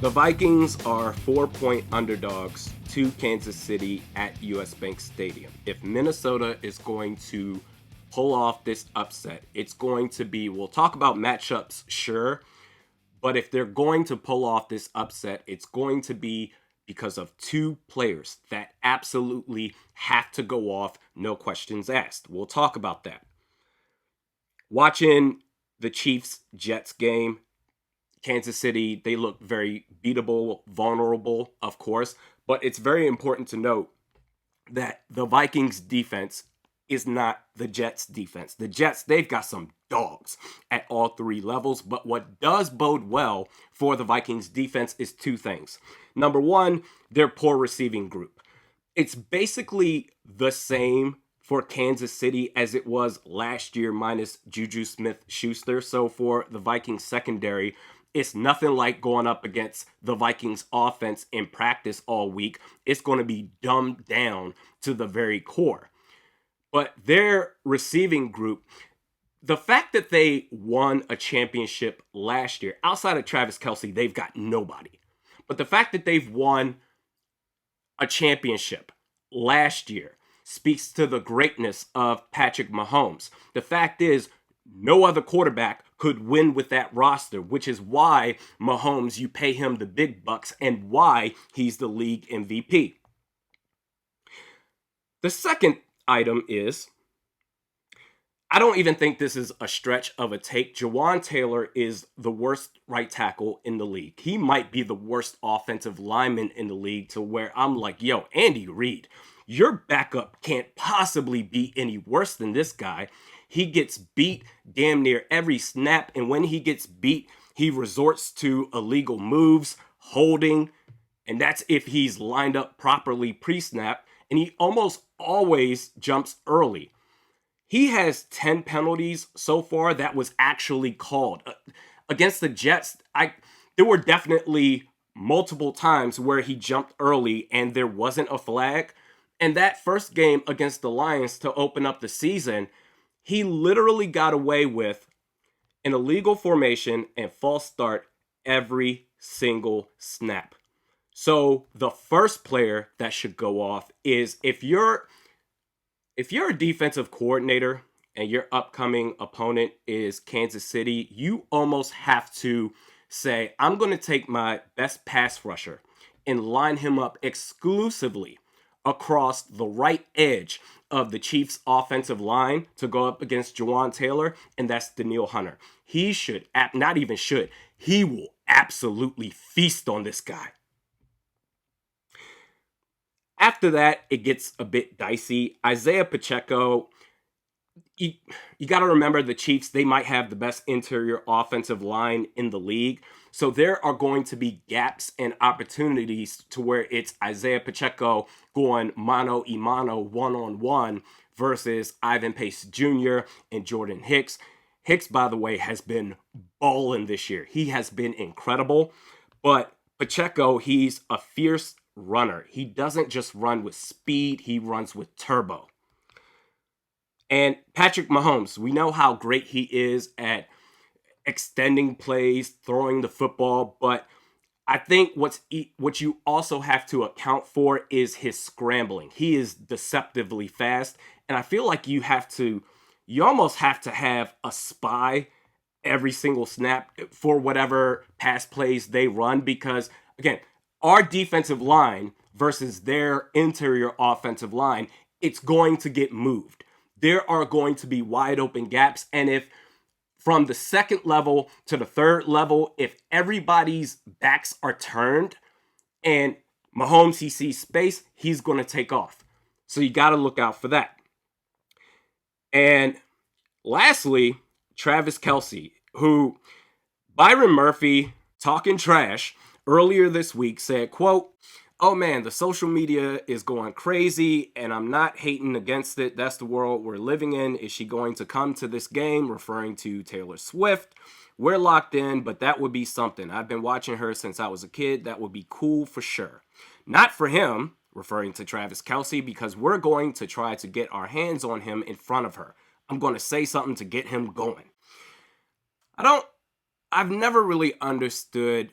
The Vikings are 4-point underdogs to Kansas City at US Bank Stadium. If Minnesota is going to pull off this upset, it's going to be, we'll talk about matchups, sure, but if they're going to pull off this upset, it's going to be because of two players that absolutely have to go off, no questions asked. We'll talk about that. Watching the Chiefs Jets game, Kansas City, they look very beatable, vulnerable, of course, but it's very important to note that the Vikings defense is not the Jets defense. The Jets, they've got some dogs at all three levels, but what does bode well for the Vikings defense is two things. Number one, their poor receiving group. It's basically the same for Kansas City as it was last year minus Juju Smith-Schuster. So for the Vikings secondary, it's nothing like going up against the Vikings offense in practice all week. It's going to be dumbed down to the very core. But their receiving group, the fact that they won a championship last year, outside of Travis Kelce, they've got nobody. But the fact that they've won a championship last year speaks to the greatness of Patrick Mahomes. The fact is, no other quarterback could win with that roster, which is why Mahomes, you pay him the big bucks and why he's the league MVP. The second item is, I don't even think this is a stretch of a take. Jawan Taylor is the worst right tackle in the league. He might be the worst offensive lineman in the league, to where I'm like, yo, Andy Reid, your backup can't possibly be any worse than this guy. He gets beat damn near every snap, and when he gets beat, he resorts to illegal moves, holding, and that's if he's lined up properly pre-snap, and he almost always jumps early. He has 10 penalties so far that was actually called. Against the Jets, there were definitely multiple times where he jumped early and there wasn't a flag. And that first game against the Lions to open up the season, he literally got away with an illegal formation and false start every single snap. So the first player that should go off is, if you're a defensive coordinator and your upcoming opponent is Kansas City, you almost have to say, I'm going to take my best pass rusher and line him up exclusively across the right edge of the Chiefs' offensive line to go up against Jawan Taylor, and that's Danielle Hunter. He should, not even should, he will absolutely feast on this guy. After that, it gets a bit dicey. Isaiah Pacheco, you got to remember the Chiefs, they might have the best interior offensive line in the league. So there are going to be gaps and opportunities to where it's Isaiah Pacheco going mano-a-mano, one-on-one versus Ivan Pace Jr. and Jordan Hicks. Hicks, by the way, has been balling this year. He has been incredible. But Pacheco, he's a fierce runner. He doesn't just run with speed, he runs with turbo. And Patrick Mahomes, we know how great he is at extending plays, throwing the football, but I think what you also have to account for is his scrambling. He is deceptively fast, and I feel like you almost have to have a spy every single snap for whatever pass plays they run, because again, our defensive line versus their interior offensive line, it's going to get moved. There are going to be wide open gaps. And if from the second level to the third level, if everybody's backs are turned and Mahomes, he sees space, he's going to take off. So you got to look out for that. And lastly, Travis Kelce, who Byron Murphy, talking trash earlier this week, said, quote, "Oh man, the social media is going crazy and I'm not hating against it. That's the world we're living in. Is she going to come to this game?" Referring to Taylor Swift. "We're locked in, but that would be something. I've been watching her since I was a kid. That would be cool for sure. Not for him," referring to Travis Kelce, "because we're going to try to get our hands on him in front of her. I'm going to say something to get him going." I've never really understood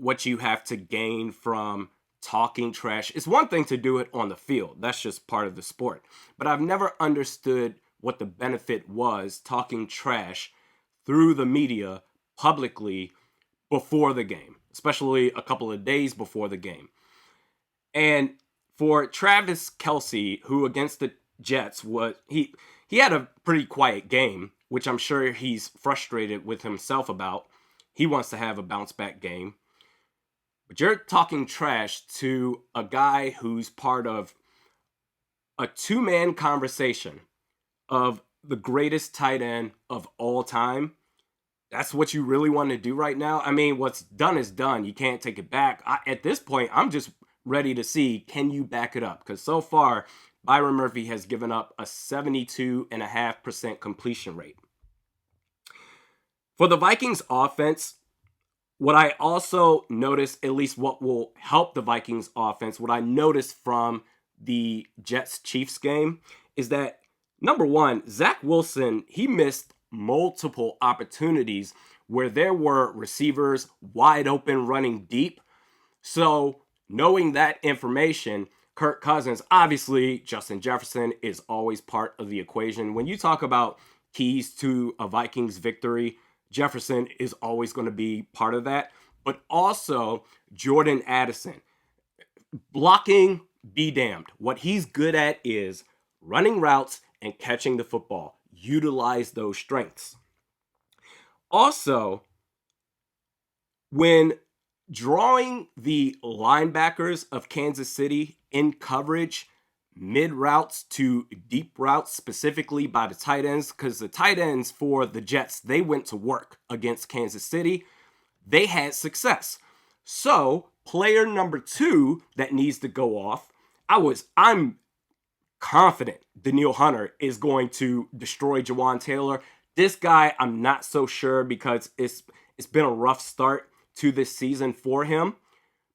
what you have to gain from talking trash. It's one thing to do it on the field. That's just part of the sport. But I've never understood what the benefit was talking trash through the media publicly before the game, especially a couple of days before the game. And for Travis Kelce, who against the Jets he had a pretty quiet game, which I'm sure he's frustrated with himself about. He wants to have a bounce back game. But you're talking trash to a guy who's part of a two-man conversation of the greatest tight end of all time. That's what you really want to do right now? I mean, what's done is done. You can't take it back. At this point, I'm just ready to see, can you back it up? Because so far, Byron Murphy has given up a 72.5% completion rate. For the Vikings offense, what I also noticed, at least what will help the Vikings offense, what I noticed from the Jets-Chiefs game is that, number one, Zach Wilson, he missed multiple opportunities where there were receivers wide open running deep. So knowing that information, Kirk Cousins, obviously Justin Jefferson is always part of the equation. When you talk about keys to a Vikings victory, Jefferson is always going to be part of that. But also Jordan Addison. Blocking, be damned. What he's good at is running routes and catching the football. Utilize those strengths. Also, when drawing the linebackers of Kansas City in coverage, mid routes to deep routes, specifically by the tight ends, because the tight ends for the Jets, they went to work against Kansas City. They had success. So player number 2 that needs to go off, I'm confident Danielle Hunter is going to destroy Jawan Taylor. This guy, I'm not so sure because it's been a rough start to this season for him.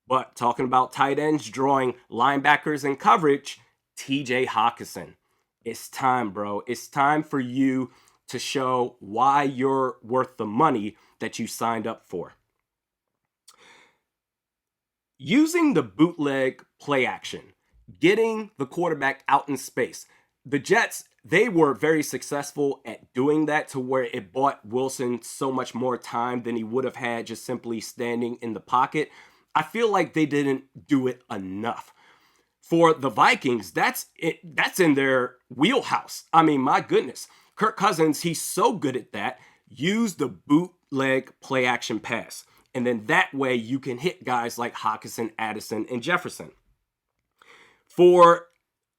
But talking about tight ends, drawing linebackers in coverage, TJ Hawkinson. It's time, bro. It's time for you to show why you're worth the money that you signed up for. Using the bootleg play action, getting the quarterback out in space. The Jets, they were very successful at doing that to where it bought Wilson so much more time than he would have had just simply standing in the pocket. I feel like they didn't do it enough. For the Vikings, that's in their wheelhouse. I mean, my goodness. Kirk Cousins, he's so good at that. Use the bootleg play action pass. And then that way you can hit guys like Hawkinson, Addison, and Jefferson. For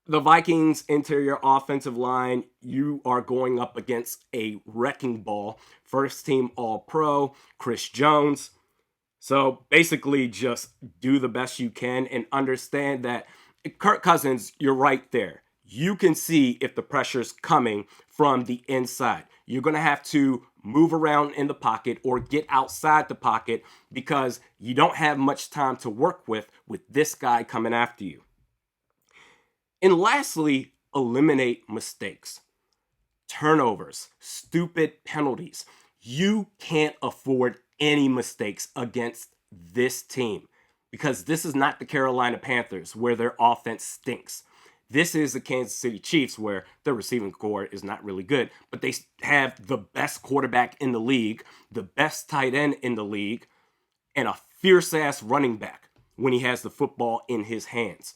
the Vikings interior offensive line, you are going up against a wrecking ball. First team All-Pro, Chris Jones. So basically just do the best you can and understand that Kirk Cousins, you're right there. You can see if the pressure's coming from the inside. You're going to have to move around in the pocket or get outside the pocket because you don't have much time to work with this guy coming after you. And lastly, eliminate mistakes, turnovers, stupid penalties. You can't afford any mistakes against this team because this is not the Carolina Panthers where their offense stinks. This is the Kansas City Chiefs where their receiving core is not really good, but they have the best quarterback in the league, the best tight end in the league, and a fierce-ass running back when he has the football in his hands.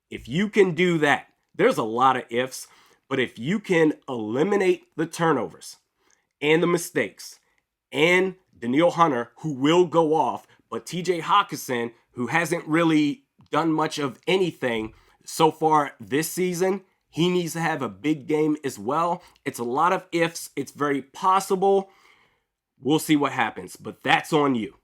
If you can do that, there's a lot of ifs, but if you can eliminate the turnovers and the mistakes and Danielle Hunter, who will go off, but TJ Hawkinson, who hasn't really done much of anything so far this season, he needs to have a big game as well. It's a lot of ifs. It's very possible. We'll see what happens, but that's on you.